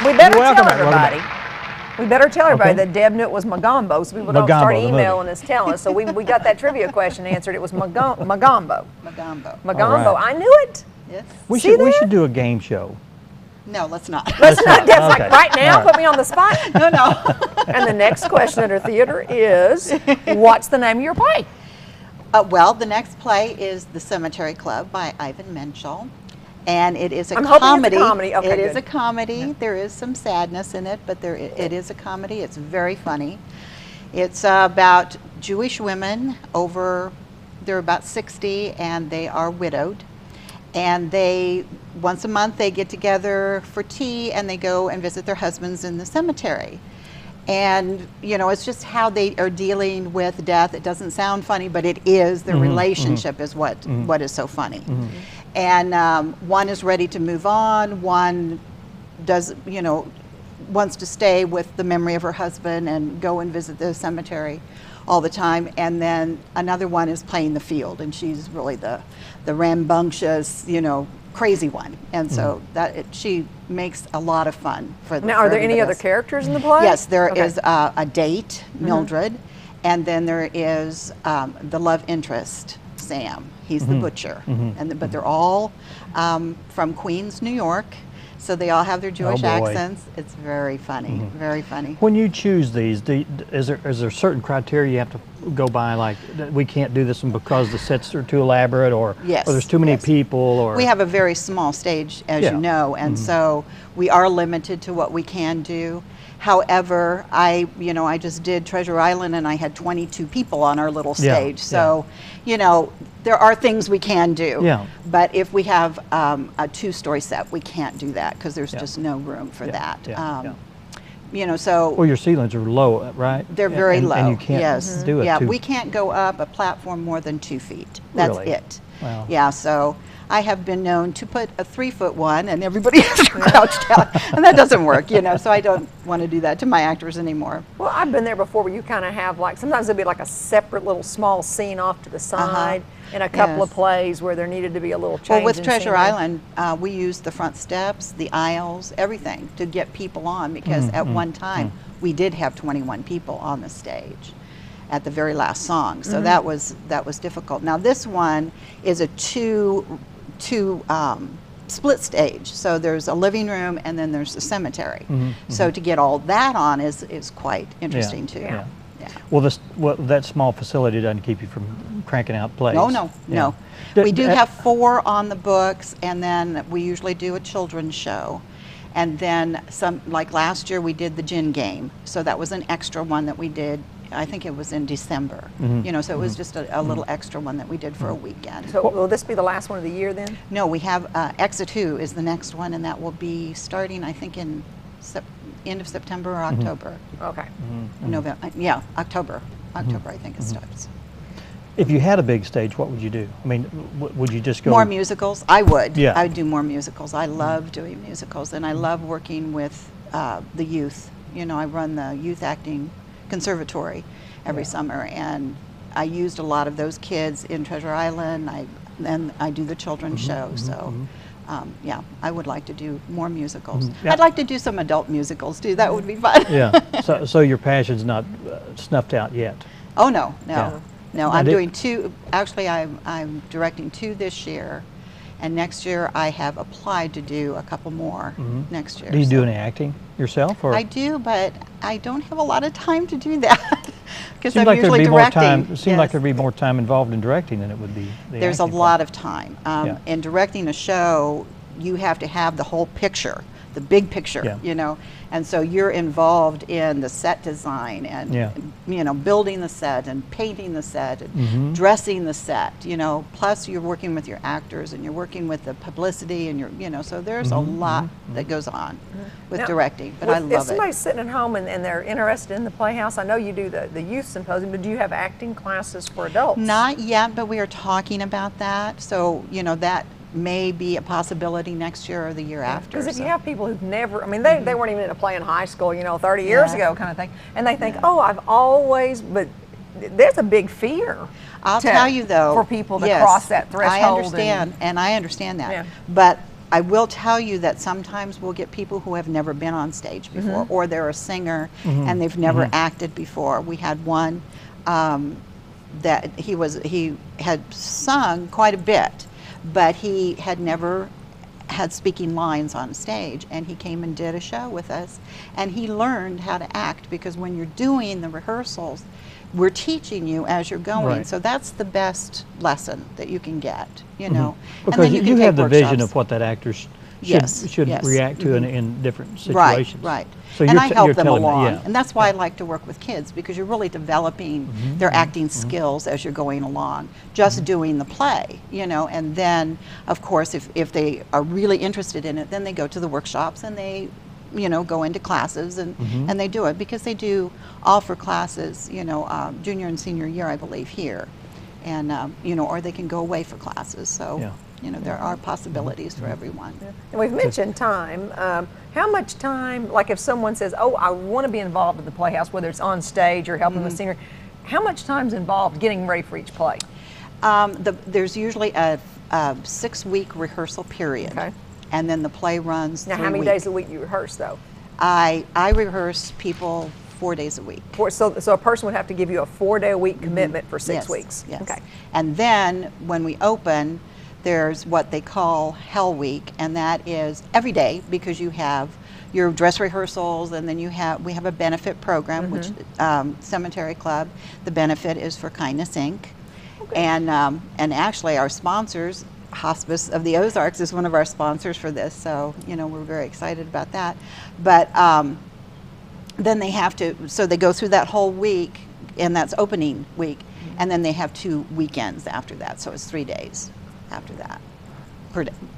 We better tell everybody. We better tell everybody that Deb knew it was Magombo, so people don't start emailing us telling us. So we got that trivia question answered. It was Magombo. Magombo. Right. I knew it. Yes. We should do a game show. No, let's not. Let's not. Deb's like, right now, put me on the spot. No. And the next question at our theater is, what's the name of your play? Well, the next play is The Cemetery Club by Ivan Menschel. And it is a comedy. Hoping it's a comedy. Okay, it is a comedy. Yeah. There is some sadness in it, but it is a comedy. It's very funny. It's about Jewish women they're about 60 and they are widowed. And once a month they get together for tea and they go and visit their husbands in the cemetery. And, it's just how they are dealing with death. It doesn't sound funny, but it is. Their relationship is what is so funny. And one is ready to move on. One wants to stay with the memory of her husband and go and visit the cemetery all the time. And then another one is playing the field, and she's really the rambunctious, crazy one. And so she makes a lot of fun for the. Now, are there any other characters in the play? Yes, there is a date, Mildred, and then there is the love interest, Sam. He's the butcher, but they're all from Queens, New York, so they all have their Jewish accents. It's very funny, very funny. When you choose these, is there certain criteria you have to go by, like we can't do this one because the sets are too elaborate, or there's too many people, or? We have a very small stage, as you know, and so we are limited to what we can do. However, I just did Treasure Island and I had 22 people on our little stage. So, there are things we can do. Yeah. But if we have a two-story set, we can't do that because there's just no room for that. So. Well, your ceilings are low, right? They're very low. And you can't do it. Yeah, we can't go up a platform more than 2 feet. That's it. Wow. Yeah, so I have been known to put a 3-foot one and everybody has to crouch down, and that doesn't work, so I don't want to do that to my actors anymore. Well, I've been there before where you kind of have sometimes there'll be like a separate little small scene off to the side in a couple of plays where there needed to be a little change. Well, with Treasure Island, we used the front steps, the aisles, everything to get people on because at one time we did have 21 people on the stage at the very last song, so that was difficult. Now this one is a two split stage, so there's a living room and then there's the cemetery. So to get all that on is quite interesting too. Yeah. Well, that small facility doesn't keep you from cranking out plays. No. We do have 4 on the books, and then we usually do a children's show. And then like last year we did the gin game, so that was an extra one that we did. I think it was in December, so it was just a little extra one that we did for a weekend. So will this be the last one of the year then? No, we have Exit 2 is the next one, and that will be starting, I think, in end of September or October. Okay. November, October. October, I think it starts. If you had a big stage, what would you do? I mean, would you just go? More musicals? I would. Yeah. I would do more musicals. I love doing musicals, and I love working with the youth. I run the youth acting conservatory every summer, and I used a lot of those kids in Treasure Island. Then I do the children's show, so I would like to do more musicals. I'd like to do some adult musicals too. That would be fun. So your passion's not snuffed out yet? Oh no. I'm doing 2. Actually, I'm directing 2 this year. And next year I have applied to do a couple more next year. Do you do any acting yourself? Or? I do, but I don't have a lot of time to do that because I'm usually directing. It seems like there'd be more time involved in directing than it would be the There's a lot of time. In directing a show, you have to have the whole picture, the big picture, and so you're involved in the set design and building the set and painting the set and dressing the set, plus you're working with your actors and you're working with the publicity and so there's a lot that goes on with directing, but I love it. If somebody's sitting at home and they're interested in the Playhouse, I know you do the youth symposium, but do you have acting classes for adults? Not yet, but we are talking about that, so that may be a possibility next year or the year after. Because if you have people who've never, they weren't even in a play in high school, 30 years ago kind of thing, and they think, I've always, but there's a big fear. I'll tell you though. For people to cross that threshold. I understand that. But I will tell you that sometimes we'll get people who have never been on stage before, or they're a singer and they've never acted before. We had one that he had sung quite a bit, but he had never had speaking lines on stage, and he came and did a show with us, and he learned how to act, because when you're doing the rehearsals, we're teaching you as you're going. Right. So that's the best lesson that you can get, you know. Because and then you can have take the vision workshops. of what that actor should Yes. react to in different Right, situations. right. So And I help you're them telling me, along. yeah. And that's why I like to work with kids, because you're really developing their acting skills as you're going along. Just doing the play, you know, and then, of course, if they are really interested in it, then they go to the workshops and they, you know, go into classes and they do it, because they do offer classes, you know, junior and senior year, I believe, here. And, you know, or they can go away for classes. So. Yeah. You know, there are possibilities for everyone. And we've mentioned time. How much time, like if someone says, oh, I want to be involved in the Playhouse, whether it's on stage or helping the singer, how much time's involved getting ready for each play? There's usually a 6-week rehearsal period. Okay. And then the play runs Now, 3 how many weeks. days a week you rehearse, though? I rehearse people 4 days a week. So a person would have to give you a 4-day-a-week commitment for 6 Yes, weeks? Yes. Okay. And then when we open, there's what they call Hell Week, and that is every day, because you have your dress rehearsals, and then we have a benefit program, which Cemetery Club. The benefit is for Kindness Inc. Okay. And actually our sponsors, Hospice of the Ozarks is one of our sponsors for this, so you know we're very excited about that. But then they have to, so they go through that whole week, and that's opening week, and then they have 2 weekends after that, so it's 3 days after that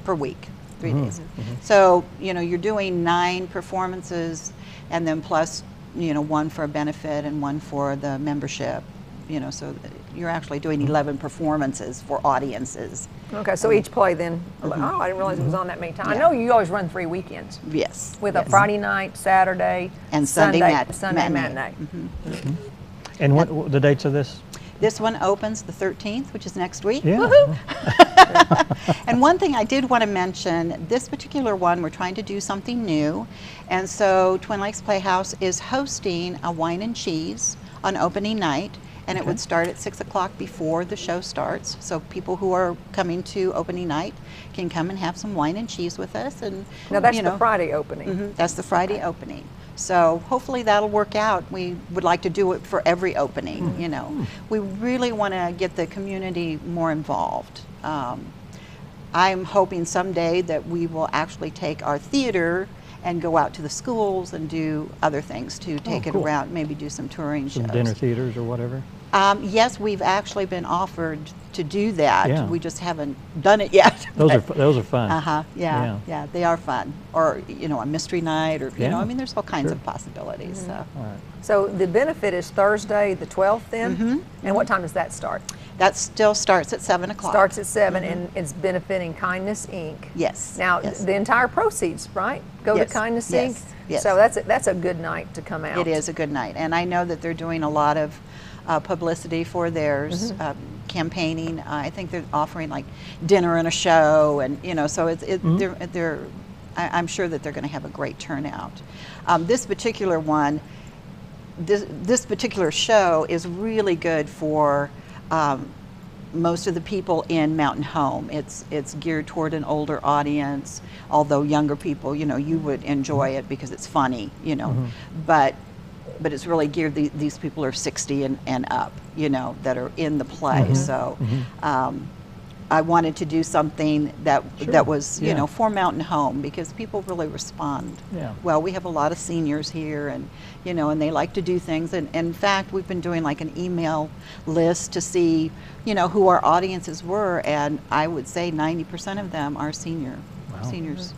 per week, 3 days. So you know you're doing 9 performances, and then plus you know 1 for a benefit and 1 for the membership, you know, so you're actually doing 11 performances for audiences. Okay, so each play then, oh, I didn't realize it was on that many times. I know you always run 3 weekends. Yes. With yes. a Friday night, Saturday, and Sunday matinee. matinee. And what the dates of this? This one opens the 13th, which is next week. Yeah. Woohoo! And one thing I did want to mention, this particular one, we're trying to do something new. And so Twin Lakes Playhouse is hosting a wine and cheese on opening night. And it would start at 6 o'clock before the show starts. So people who are coming to opening night can come and have some wine and cheese with us. And Now that's you the know, Friday opening. that's the Friday opening. So hopefully that'll work out. We would like to do it for every opening, you know. We really want to get the community more involved. I'm hoping someday that we will actually take our theater and go out to the schools and do other things to take it cool. around, maybe do some touring Some shows. dinner theaters or whatever? Yes, we've actually been offered to do that. Yeah. We just haven't done it yet. Those are fun. Yeah, they are fun. Or, you know, a mystery night, or, you know, Yeah. I mean, there's all kinds Sure. of possibilities. So. All right. So the benefit is Thursday, the 12th then? And what time does that start? That still starts at 7 o'clock. Starts at 7 and it's benefiting Kindness Inc. Yes. Now, yes. the entire proceeds, right, go Yes, to Kindness yes, Inc.? yes. So that's a good night to come out. It is a good night. And I know that they're doing a lot of publicity for theirs, campaigning. I think they're offering like dinner and a show, and you know, so I'm sure that they're going to have a great turnout. This particular one, this particular show is really good for most of the people in Mountain Home. It's geared toward an older audience, although younger people, you know, you would enjoy it because it's funny, you know, but it's really geared, these people are 60 and up, you know, that are in the play. So I wanted to do something that was, you know, for Mountain Home, because people really respond. Yeah. Well, we have a lot of seniors here, and you know, and they like to do things. And in fact, we've been doing like an email list to see, you know, who our audiences were, and I would say 90% of them are seniors.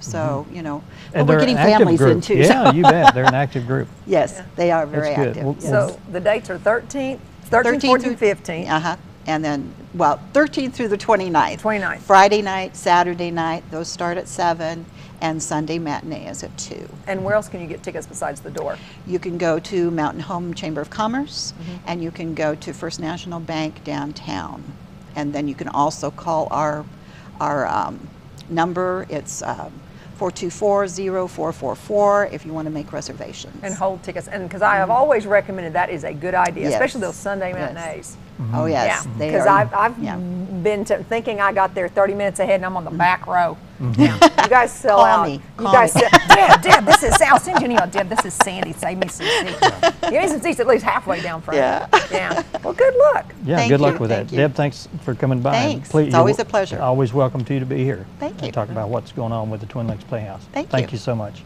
So, you know, but we're getting families in too. Yeah, so. you bet. They're an active group. Yes, they are very That's good. active. Well, yes. So the dates are 13th, 14th, 15th. And then, well, 13th through the 29th. 29th. Friday night, Saturday night, those start at 7, and Sunday matinee is at 2. And where else can you get tickets besides the door? You can go to Mountain Home Chamber of Commerce, and you can go to First National Bank downtown. And then you can also call our number. It's 424-0444 if you want to make reservations. And hold tickets. And because I have always recommended that is a good idea, Yes. especially those Sunday Yes. matinees. Oh, yes. Yeah, they because are- I've yeah. been thinking I got there 30 minutes ahead and I'm on the back row. Yeah. You guys sell Call out. me. You Call guys me. sell, Deb, this is, I'll send you an email. Deb, this is Sandy. Save me some seats. You need some seats at least halfway down front. Yeah. Yeah. Well, good luck. Yeah, Thank good luck you, with that. thank you. Deb, thanks for coming by. and Thanks. It's always a pleasure. You're always welcome to you to be here. Thank and you. talk about what's going on with the Twin Lakes Playhouse. Thank you. so much.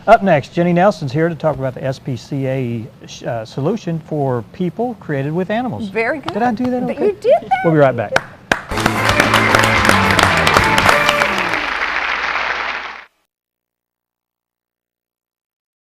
Up next, Jenny Nelson's here to talk about the SPCA solution for people created with animals. Very good. Did I do that okay? You did that. We'll be right back.